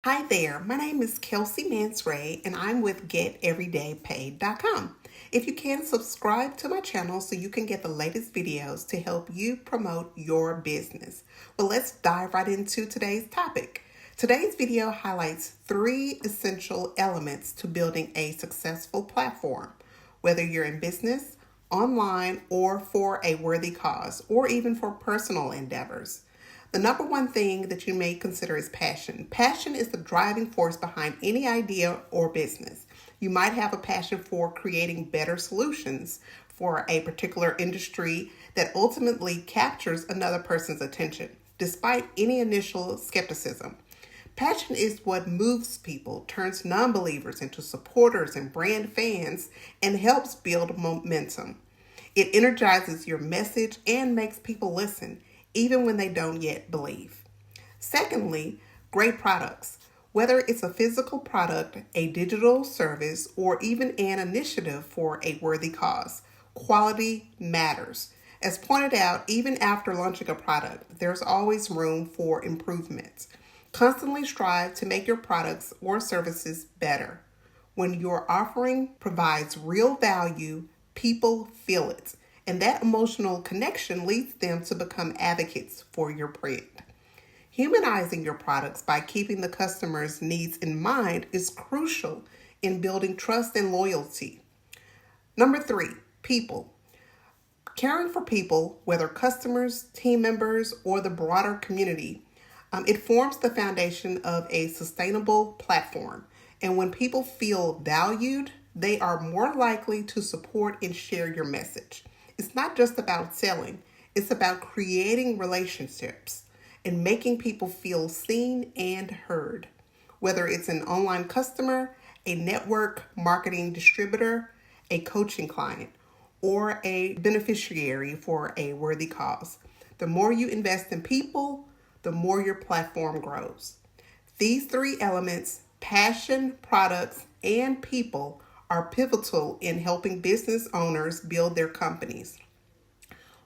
Hi there, my name is Kelsey Mansray and I'm with GetEverydayPaid.com. If you can, subscribe to my channel so you can get the latest videos to help you promote your business. Well, let's dive right into today's topic. Today's video highlights 3 essential elements to building a successful platform, whether you're in business, online, or for a worthy cause, or even for personal endeavors. The number one thing that you may consider is passion. Passion is the driving force behind any idea or business. You might have a passion for creating better solutions for a particular industry that ultimately captures another person's attention, despite any initial skepticism. Passion is what moves people, turns non believers into supporters and brand fans, and helps build momentum. It energizes your message and makes people listen, even when they don't yet believe. Secondly, great products. Whether it's a physical product, a digital service, or even an initiative for a worthy cause, quality matters. As pointed out, even after launching a product, there's always room for improvements. Constantly strive to make your products or services better. When your offering provides real value, people feel it, and that emotional connection leads them to become advocates for your brand. Humanizing your products by keeping the customer's needs in mind is crucial in building trust and loyalty. Number 3, people. Caring for people, whether customers, team members, or the broader community, it forms the foundation of a sustainable platform. And when people feel valued, they are more likely to support and share your message. It's not just about selling, it's about creating relationships and making people feel seen and heard. Whether it's an online customer, a network marketing distributor, a coaching client, or a beneficiary for a worthy cause. The more you invest in people, the more your platform grows. These 3 elements, passion, products, and people, are pivotal in helping business owners build their companies.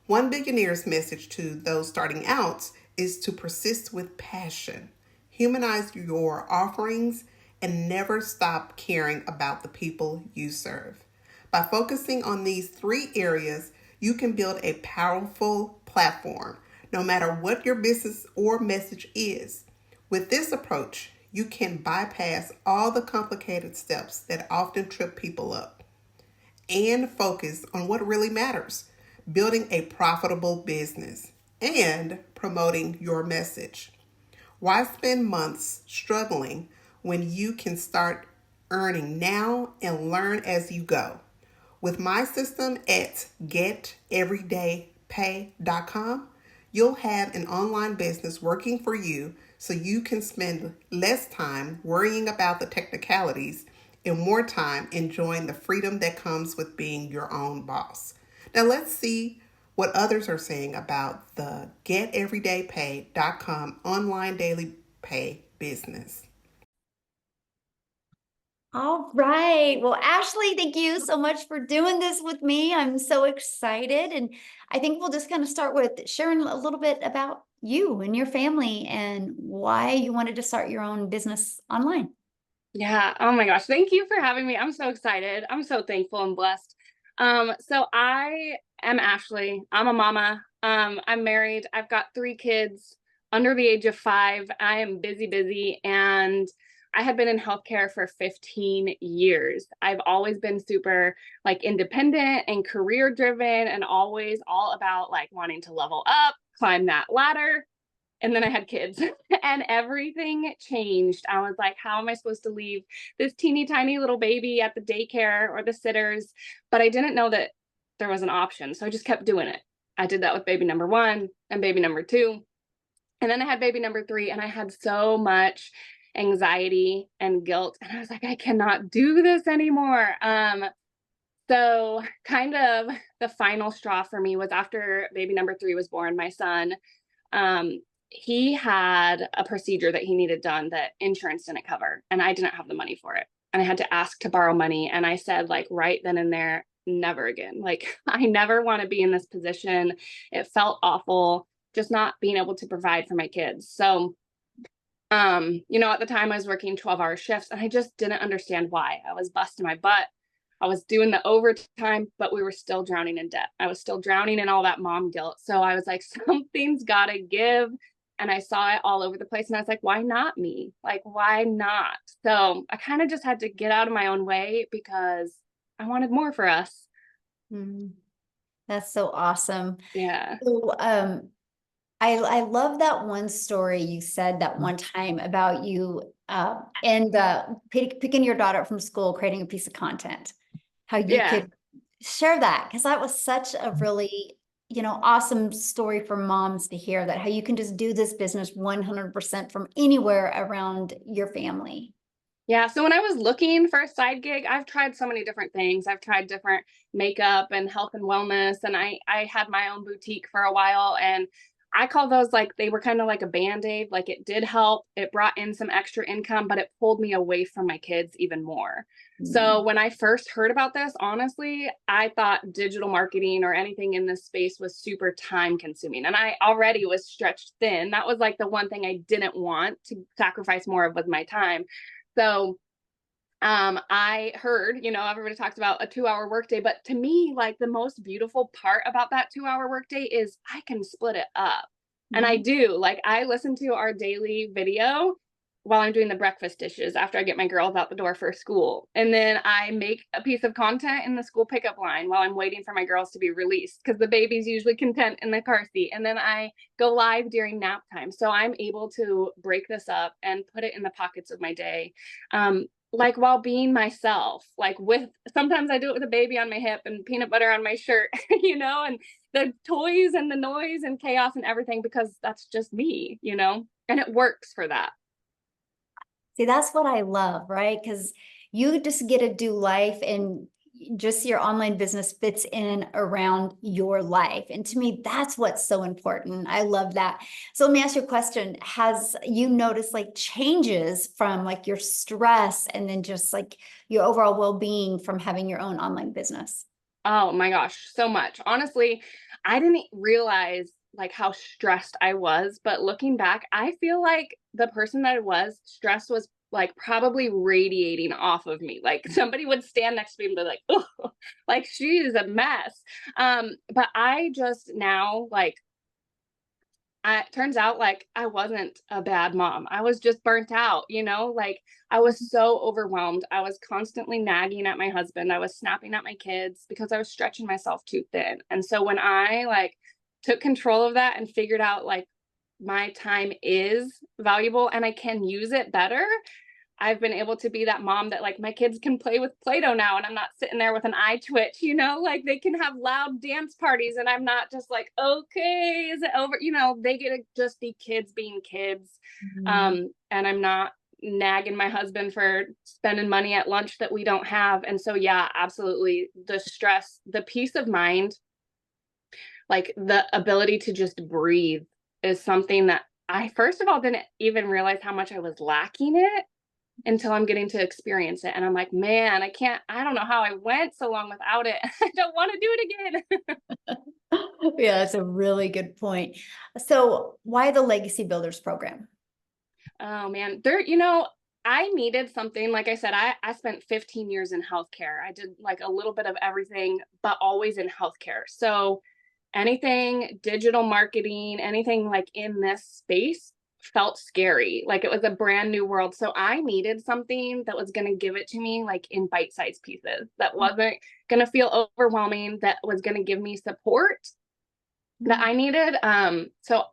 One billionaire's message to those starting out is to persist with passion, humanize your offerings, and never stop caring about the people you serve. By focusing on these 3 areas, you can build a powerful platform, no matter what your business or message is. With this approach, you can bypass all the complicated steps that often trip people up and focus on what really matters: building a profitable business and promoting your message. Why spend months struggling when you can start earning now and learn as you go? With my system at GetEverydayPay.com, you'll have an online business working for you so you can spend less time worrying about the technicalities and more time enjoying the freedom that comes with being your own boss. Now let's see what others are saying about the GetEverydayPay.com online daily pay business. All right. Well, Ashley, thank you so much for doing this with me. I'm so excited. And I think we'll just kind of start with sharing a little bit about you and your family and why you wanted to start your own business online. Yeah. Oh my gosh. Thank you for having me. I'm so excited. I'm so thankful and blessed. So I am Ashley. I'm a mama. I'm married. I've got 3 kids under the age of 5. I am busy, busy, and I had been in healthcare for 15 years. I've always been super like independent and career driven and always all about like wanting to level up, climb that ladder. And then I had kids and everything changed. I was like, how am I supposed to leave this teeny tiny little baby at the daycare or the sitters? But I didn't know that there was an option. So I just kept doing it. I did that with baby number 1 and baby number 2. And then I had baby number 3, and I had so much anxiety and guilt. And I was like, I cannot do this anymore. So kind of the final straw for me was after baby number 3 was born, my son. Um, he had a procedure that he needed done that insurance didn't cover, and I didn't have the money for it. And I had to ask to borrow money. And I said, like, right then and there, never again. Like, I never want to be in this position. It felt awful just not being able to provide for my kids. So At the time I was working 12-hour shifts and I just didn't understand why. I was busting my butt. I was doing the overtime, but we were still drowning in debt. I was still drowning in all that mom guilt. So I was like, something's got to give. And I saw it all over the place. And I was like, why not me? Like, why not? So I kind of just had to get out of my own way because I wanted more for us. Mm, that's so awesome. Yeah. So, I love that one story you said that one time about you and picking your daughter up from school, creating a piece of content, how you Yeah. could share that, because that was such a really, awesome story for moms to hear, that how you can just do this business 100% from anywhere around your family. Yeah. So when I was looking for a side gig, I've tried so many different things. I've tried different makeup and health and wellness. And I had my own boutique for a while. And I call those like, they were kind of like a Band-Aid. Like it did help. It brought in some extra income, but it pulled me away from my kids even more. So when I first heard about this, honestly, I thought digital marketing or anything in this space was super time consuming. And I already was stretched thin. That was like the one thing I didn't want to sacrifice more of, was my time. So I heard, everybody talks about a 2-hour workday, but to me, like the most beautiful part about that 2-hour workday is I can split it up. And I do. Like I listen to our daily video while I'm doing the breakfast dishes after I get my girls out the door for school. And then I make a piece of content in the school pickup line while I'm waiting for my girls to be released, because the baby's usually content in the car seat. And then I go live during nap time. So I'm able to break this up and put it in the pockets of my day. Like while being myself, like sometimes I do it with a baby on my hip and peanut butter on my shirt, and the toys and the noise and chaos and everything, because that's just me, and it works for that. See, that's what I love, right? Because you just get to do life, and just your online business fits in around your life. And to me, that's what's so important. I love that. So let me ask you a question. Has you noticed like changes from like your stress and then just like your overall well-being from having your own online business? Oh my gosh, so much. Honestly, I didn't realize like how stressed I was, but looking back, I feel like the person that I was, stress was like probably radiating off of me. Like somebody would stand next to me and be like, oh, like she is a mess. But I just now like it turns out like I wasn't a bad mom. I was just burnt out, like I was so overwhelmed. I was constantly nagging at my husband. I was snapping at my kids because I was stretching myself too thin. And so when I like took control of that and figured out like my time is valuable and I can use it better, I've been able to be that mom that like my kids can play with Play-Doh now and I'm not sitting there with an eye twitch, like they can have loud dance parties and I'm not just like, okay, is it over? They get to just be kids being kids. And I'm not nagging my husband for spending money at lunch that we don't have. And so, yeah, absolutely. The stress, the peace of mind, like the ability to just breathe is something that I, first of all, didn't even realize how much I was lacking it until I'm getting to experience it. And I'm like, man, I don't know how I went so long without it. I don't want to do it again. Yeah, that's a really good point. So why the Legacy Builders program? Oh man, I needed something. Like I said, I spent 15 years in healthcare. I did like a little bit of everything, but always in healthcare. So anything digital marketing, anything like in this space felt scary. Like it was a brand new world. So I needed something that was going to give it to me like in bite-sized pieces, that wasn't going to feel overwhelming, that was going to give me support that I needed. So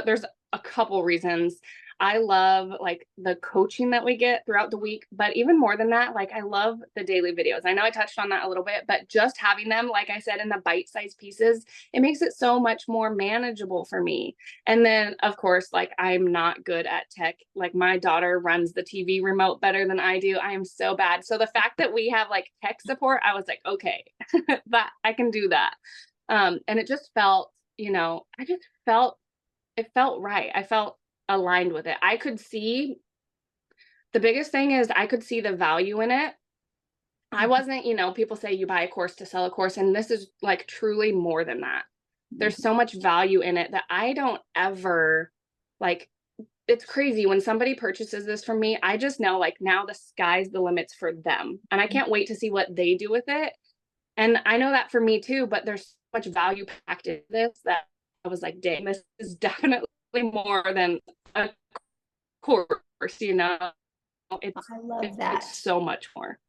there's a couple reasons. I love like the coaching that we get throughout the week, but even more than that, like I love the daily videos. I know I touched on that a little bit, but just having them, like I said, in the bite-sized pieces, it makes it so much more manageable for me. And then of course, like I'm not good at tech. Like my daughter runs the TV remote better than I do. I am so bad. So the fact that we have like tech support, I was like, okay, that I can do that. And it just felt, it felt right. I felt aligned with it. I could see, the biggest thing is I could see the value in it. I wasn't, people say you buy a course to sell a course, and this is like truly more than that. There's so much value in it that I don't ever like it's crazy when somebody purchases this from me. I just know like now the sky's the limits for them, and I can't wait to see what they do with it. And I know that for me too, but there's so much value packed in this that I was like, dang, this is definitely more than a course, you know. I love It's that. so much more.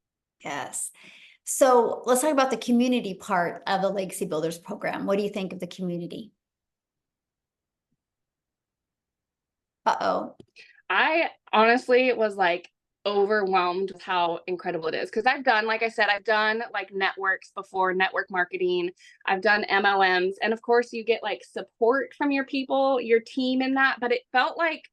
Yes. So let's talk about the community part of the Legacy Builders program. What do you think of the community? Uh-oh. I honestly was like overwhelmed with how incredible it is, because I've done, like I said, I've done like networks before, network marketing. I've done MLMs, and of course you get like support from your people, your team in that, but it felt like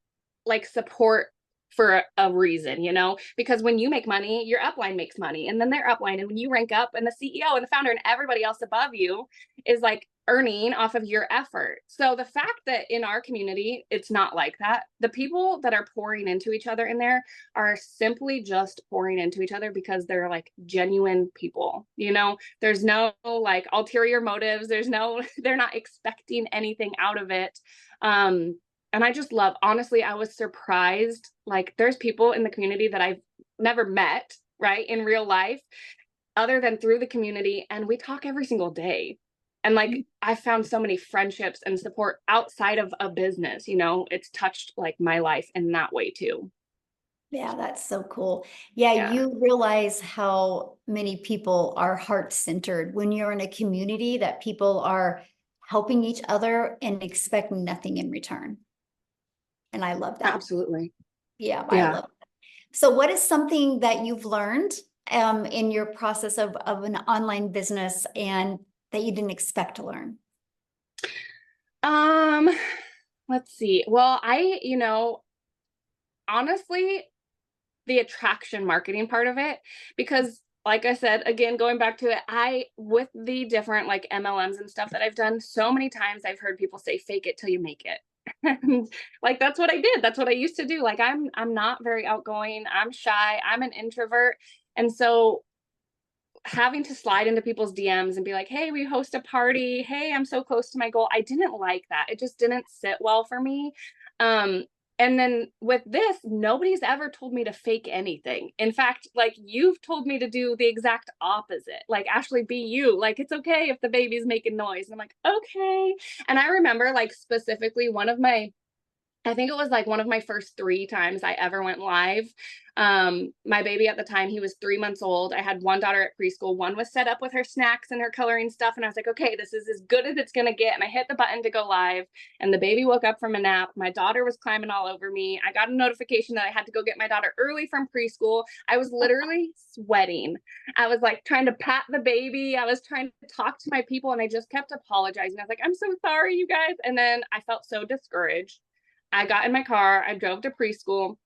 support for a reason, you know, because when you make money, your upline makes money, and then their upline, and when you rank up, and the CEO and the founder and everybody else above you is like earning off of your effort. So the fact that in our community it's not like that, the people that are pouring into each other in there are simply just pouring into each other because they're like genuine people, you know. There's no like ulterior motives, there's no they're not expecting anything out of it. And I just love, honestly, I was surprised. Like there's people in the community that I've never met, right, in real life, other than through the community. And we talk every single day. And like, I found so many friendships and support outside of a business, you know, it's touched like my life in that way too. Yeah, that's so cool. Yeah, Yeah, you realize how many people are heart-centered when you're in a community that people are helping each other and expect nothing in return. And I love that. absolutely. Yeah, I Yeah. love it. So what is something that you've learned in your process of an online business and that you didn't expect to learn? Um, let's see. Well, you know, honestly, the attraction marketing part of it, because like I said, again, going back to it, with the different like MLMs and stuff that I've done, so many times I've heard people say fake it till you make it. And like that's what I did. That's what I used to do. Like I'm not very outgoing. I'm shy. I'm an introvert. And so having to slide into people's DMs and be like, "Hey, we host a party. Hey, I'm so close to my goal." I didn't like that. It just didn't sit well for me. Um, and then with this, nobody's ever told me to fake anything. In fact, like you've told me to do the exact opposite. Like, Ashley, be you. Like, it's okay if the baby's making noise. And I'm like, okay. And I remember like specifically I think it was like one of my first 3 times I ever went live. My baby at the time, he was 3 months old. I had one daughter at preschool. One was set up with her snacks and her coloring stuff. And I was like, okay, this is as good as it's going to get. And I hit the button to go live. And the baby woke up from a nap. My daughter was climbing all over me. I got a notification that I had to go get my daughter early from preschool. I was literally sweating. I was like trying to pat the baby. I was trying to talk to my people. And I just kept apologizing. I was like, I'm so sorry, you guys. And then I felt so discouraged. I got in my car, I drove to preschool,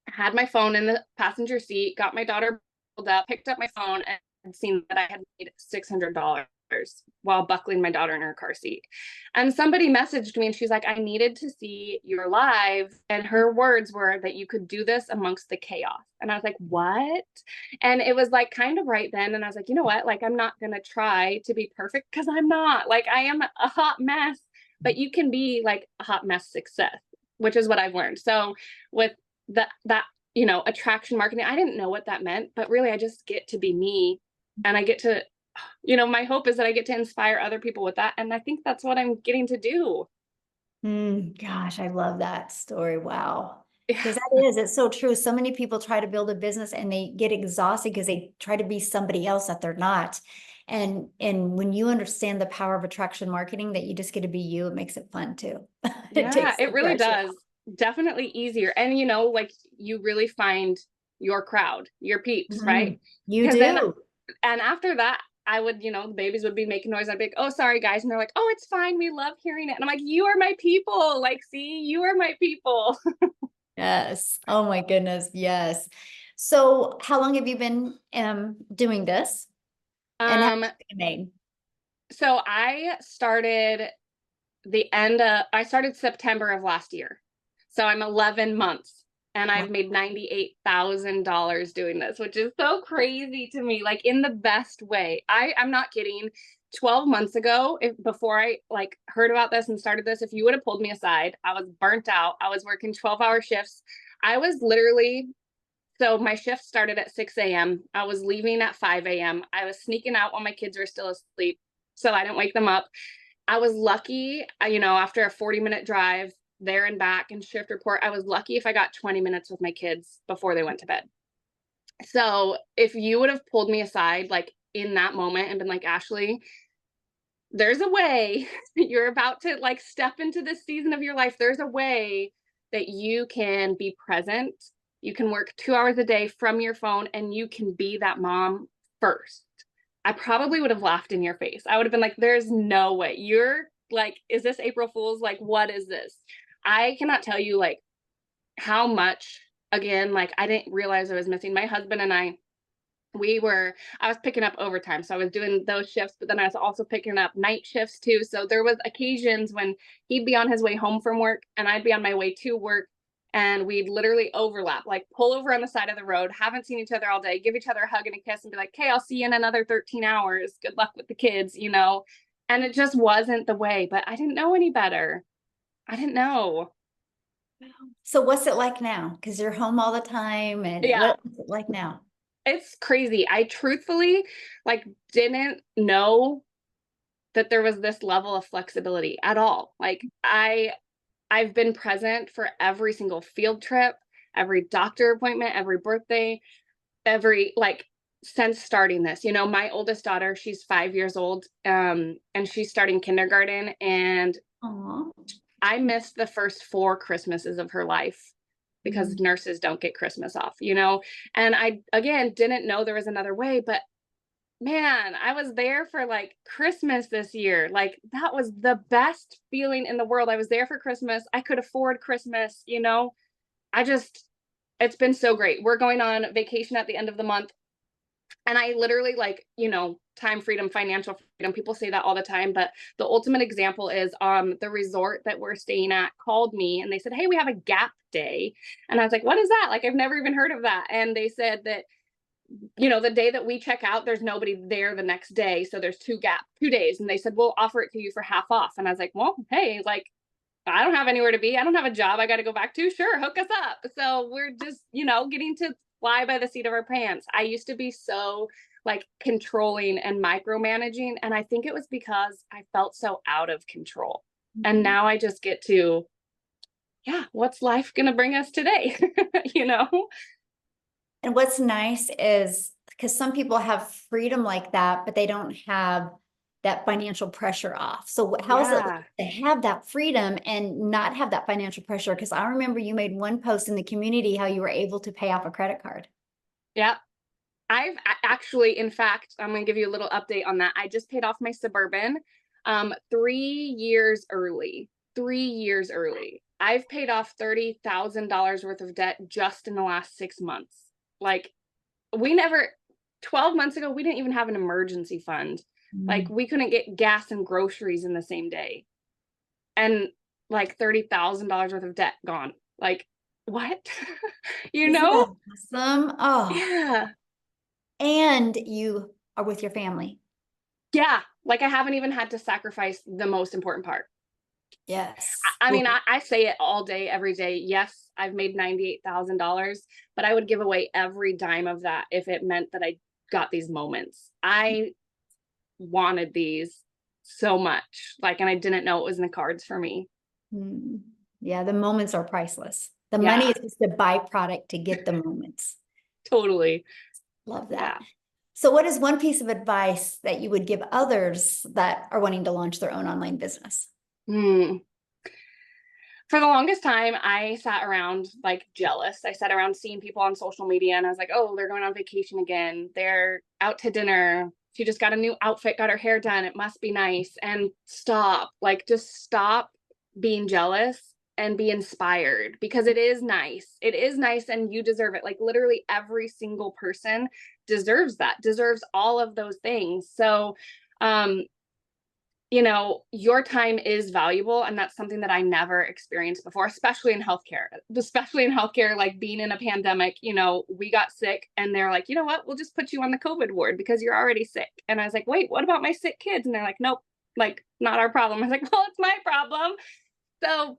had my phone in the passenger seat, got my daughter pulled up, picked up my phone, and seen that I had made $600 while buckling my daughter in her car seat. And somebody messaged me and she's like, I needed to see your live. And her words were that you could do this amongst the chaos. And I was like, what? And it was like kind of right then. And I was like, you know what? Like, I'm not going to try to be perfect because I'm not. Like, I am a hot mess, but you can be like a hot mess success, which is what I've learned. So with that, you know, attraction marketing, I didn't know what that meant, but really I just get to be me, and I get to, you know, my hope is that I get to inspire other people with that. And I think that's what I'm getting to do. Gosh, I love that story. Wow. Yeah. Because it's so true. So many people try to build a business and they get exhausted because they try to be somebody else that they're not. And when you understand the power of attraction marketing, that you just get to be you, it makes it fun too. It Yeah, takes it the really pressure does. Definitely easier. And, you know, like you really find your crowd, your peeps, right? You Because then, do. and after that, I would, you know, the babies would be making noise. I'd be like, oh, sorry, guys. And they're like, oh, it's fine. We love hearing it. And I'm like, you are my people. Like, see, you are my people. Yes. Oh my goodness. Yes. So how long have you been doing this? And how Um, much have you made? so I started September of last year. So I'm 11 months and Wow. I've made $98,000 doing this, which is so crazy to me, like in the best way. I'm not kidding. 12 months ago, before I like heard about this and started this, if you would have pulled me aside, I was burnt out. I was working 12-hour shifts. I was literally, so my shift started at 6 a.m. I was leaving at 5 a.m. I was sneaking out when my kids were still asleep so I didn't wake them up. I was lucky, after a 40-minute drive there and back and shift report, I was lucky if I got 20 minutes with my kids before they went to bed. So if you would have pulled me aside, like in that moment and been like, Ashley, there's a way you're about to like step into this season of your life. There's a way that you can be present. You can work 2 hours a day from your phone and you can be that mom first. I probably would have laughed in your face. I would have been like, there's no way. You're like, is this April Fool's? Like, what is this? I cannot tell you like how much, again, like I didn't realize I was missing my husband and I was picking up overtime. So I was doing those shifts, but then I was also picking up night shifts too. So there was occasions when he'd be on his way home from work and I'd be on my way to work and we'd literally overlap, like pull over on the side of the road, haven't seen each other all day, give each other a hug and a kiss and be like, okay, I'll see you in another 13 hours. Good luck with the kids, And it just wasn't the way, but I didn't know any better. I didn't know. So what's it like now? Because you're home all the time, and Yeah. what's it like now? It's crazy. I truthfully like didn't know that there was this level of flexibility at all. Like I've been present for every single field trip, every doctor appointment, every birthday, every like since starting this. My oldest daughter, she's 5 years old, and she's starting kindergarten, and Aw. I missed the first 4 Christmases of her life because nurses don't get Christmas off, And I, again, didn't know there was another way, but man, I was there for like Christmas this year. Like that was the best feeling in the world. I was there for Christmas. I could afford Christmas, it's been so great. We're going on vacation at the end of the month. And I literally like, time freedom, financial freedom. People say that all the time, but the ultimate example is the resort that we're staying at called me and they said, hey, we have a gap day. And I was like, what is that? Like, I've never even heard of that. And they said that, the day that we check out, there's nobody there the next day. So there's 2 days. And they said, we'll offer it to you for half off. And I was like, well, hey, like, I don't have anywhere to be. I don't have a job I got to go back to. Sure, hook us up. So we're just, getting to fly by the seat of our pants. I used to be so like controlling and micromanaging. And I think it was because I felt so out of control. And now I just get to, what's life going to bring us today? And what's nice is because some people have freedom like that, but they don't have that financial pressure off. So how is it to have that freedom and not have that financial pressure? Because I remember you made one post in the community how you were able to pay off a credit card. Yeah. I've actually, in fact, I'm going to give you a little update on that. I just paid off my Suburban 3 years early. 3 years early. I've paid off $30,000 worth of debt just in the last 6 months. Like 12 months ago, we didn't even have an emergency fund. Like we couldn't get gas and groceries in the same day. And like $30,000 worth of debt gone. Like what? Isn't that awesome? Oh. Yeah. And you are with your family. Yeah. Like I haven't even had to sacrifice the most important part. Yes. I mean, I say it all day, every day. Yes, I've made $98,000, but I would give away every dime of that if it meant that I got these moments. I wanted these so much, like, and I didn't know it was in the cards for me. Yeah, the moments are priceless. The money is just a byproduct to get the moments. Totally. Love that. Yeah. So what is one piece of advice that you would give others that are wanting to launch their own online business? For the longest time, I sat around like jealous. I sat around seeing people on social media and I was like, oh, they're going on vacation again. They're out to dinner. She just got a new outfit, got her hair done. It must be nice. And just stop being jealous and be inspired because it is nice. It is nice and you deserve it. Like literally every single person deserves that, deserves all of those things. So, you know, your time is valuable. And that's something that I never experienced before, especially in healthcare, like being in a pandemic, you know, we got sick and they're like, you know what, we'll just put you on the COVID ward because you're already sick. And I was like, wait, what about my sick kids? And they're like, nope, like not our problem. I was like, well, it's my problem. So,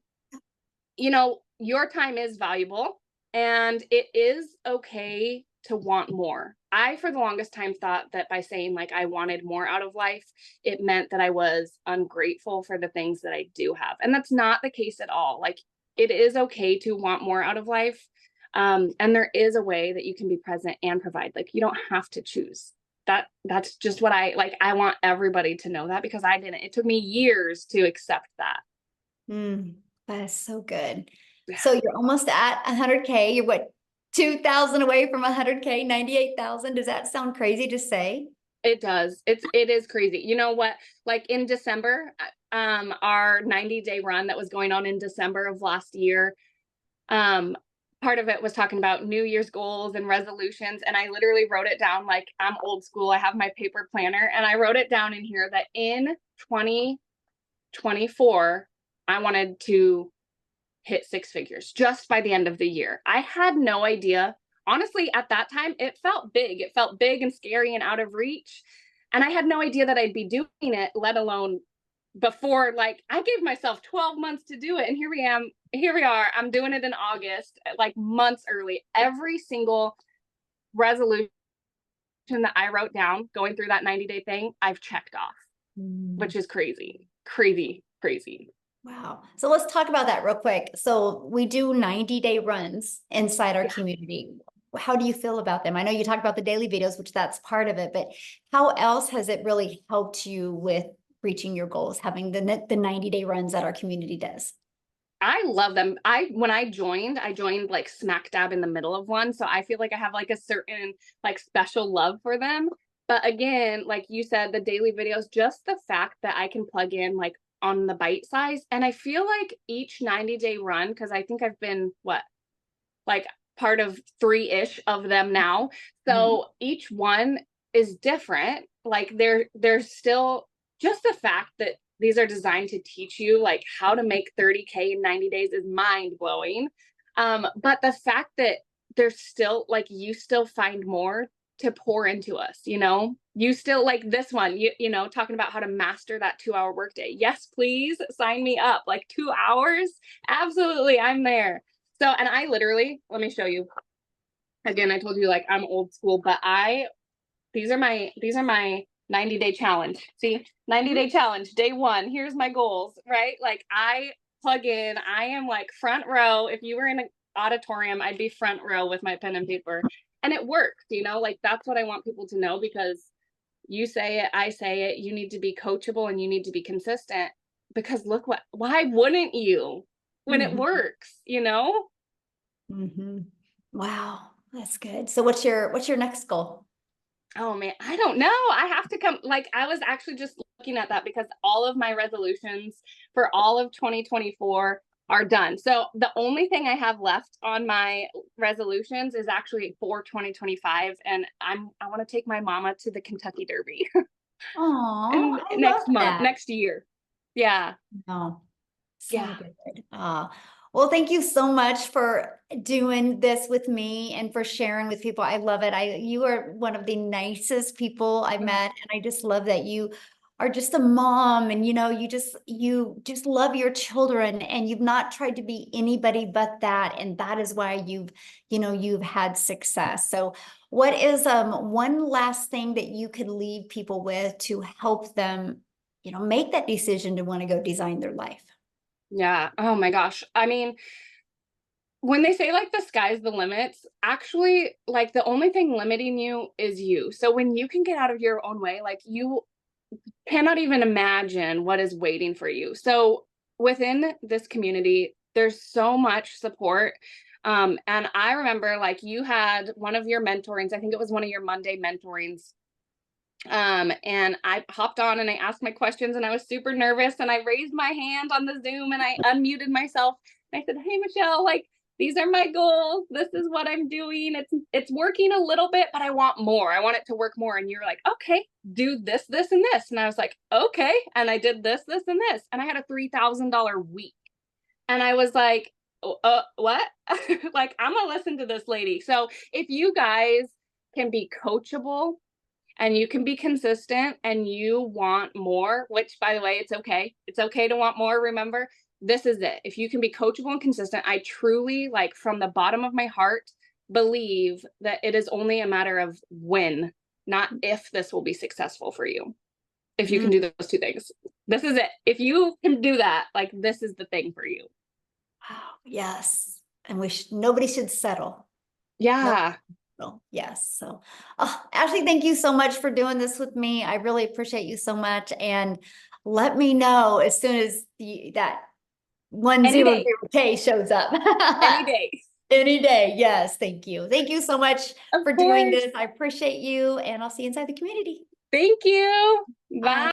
you know, your time is valuable and it is okay to want more. I, for the longest time, thought that by saying like I wanted more out of life, it meant that I was ungrateful for the things that I do have. And that's not the case at all. Like, it is okay to want more out of life. And there is a way that you can be present and provide. Like, you don't have to choose. That's just what I like. I want everybody to know that because I didn't. It took me years to accept that. That is so good. So you're almost at 100K. You're what, 2,000 away from 100K, 98,000. Does that sound crazy to say? It does. It is crazy. You know what? Like in December, our 90-day run that was going on in December of last year, part of it was talking about New Year's goals and resolutions. And I literally wrote it down like I'm old school. I have my paper planner and I wrote it down in here that in 2024, I wanted to hit 6 figures just by the end of the year. I had no idea. Honestly, at that time, it felt big. It felt big and scary and out of reach. And I had no idea that I'd be doing it, let alone before, like I gave myself 12 months to do it. And here we are. I'm doing it in August, like months early. Every single resolution that I wrote down going through that 90-day thing, I've checked off, which is crazy, crazy, crazy. Wow. So let's talk about that real quick. So we do 90-day runs inside our community. How do you feel about them? I know you talk about the daily videos, which that's part of it, but how else has it really helped you with reaching your goals, having the 90-day runs that our community does? I love them. When I joined like smack dab in the middle of one. So I feel like I have like a certain like special love for them. But again, like you said, the daily videos, just the fact that I can plug in like on the bite size. And I feel like each 90-day run, because I think I've been like part of 3-ish of them now. So each one is different. Like there's still just the fact that these are designed to teach you like how to make 30K in 90 days is mind blowing. But the fact that there's still like, you still find more to pour into us, you know, you still like this one, you know, talking about how to master that 2-hour workday. Yes, please sign me up. Like 2 hours. Absolutely. I'm there. So, and I literally, let me show you again. I told you like I'm old school, but these are my 90-day challenge. See, 90-day challenge, day 1. Here's my goals, right? Like I plug in, I am like front row. If you were in an auditorium, I'd be front row with my pen and paper. And it works, you know, like that's what I want people to know, because you say it, I say it, you need to be coachable and you need to be consistent, because why wouldn't you when it works, you know? Wow, that's good. So what's your next goal? Oh man, I don't know. I have to come, like I was actually just looking at that because all of my resolutions for all of 2024 are done. So the only thing I have left on my resolutions is actually for 2025. And I want to take my mama to the Kentucky Derby. Oh, I next love month, that. next year. Yeah. Oh, so Yeah. good. Well, thank you so much for doing this with me and for sharing with people. I love it. You are one of the nicest people I've met, and I just love that you are just a mom, and you know, you just love your children, and you've not tried to be anybody but that, and that is why you've had success. So what is one last thing that you could leave people with to help them, make that decision to want to go design their life? Yeah. Oh my gosh. I mean, when they say like the sky's the limits, actually, like the only thing limiting you is you. So when you can get out of your own way, like you cannot even imagine what is waiting for you. So within this community, there's so much support. And I remember like you had one of your mentorings, I think it was one of your Monday mentorings. And I hopped on and I asked my questions and I was super nervous and I raised my hand on the Zoom and I unmuted myself. And I said, hey, Michelle, like, these are my goals. This is what I'm doing. It's working a little bit, but I want more. I want it to work more. And you're like, okay, do this, this, and this. And I was like, okay. And I did this, this, and this. And I had a $3,000 week. And I was like, what? Like, I'm gonna listen to this lady. So if you guys can be coachable and you can be consistent and you want more, which by the way, it's okay. It's okay to want more. Remember, this is it. If you can be coachable and consistent, I truly, like, from the bottom of my heart, believe that it is only a matter of when, not if, this will be successful for you. If you can do those two things, this is it. If you can do that, like, this is the thing for you. Wow. Yes. And nobody should settle. Yeah. No. Yes. So, Ashley, thank you so much for doing this with me. I really appreciate you so much. And let me know as soon as that 100K shows up. Any day. Any day. Yes. Thank you. Thank you so much Of for doing course. this. I appreciate you, and I'll see you inside the community. Thank you. Bye.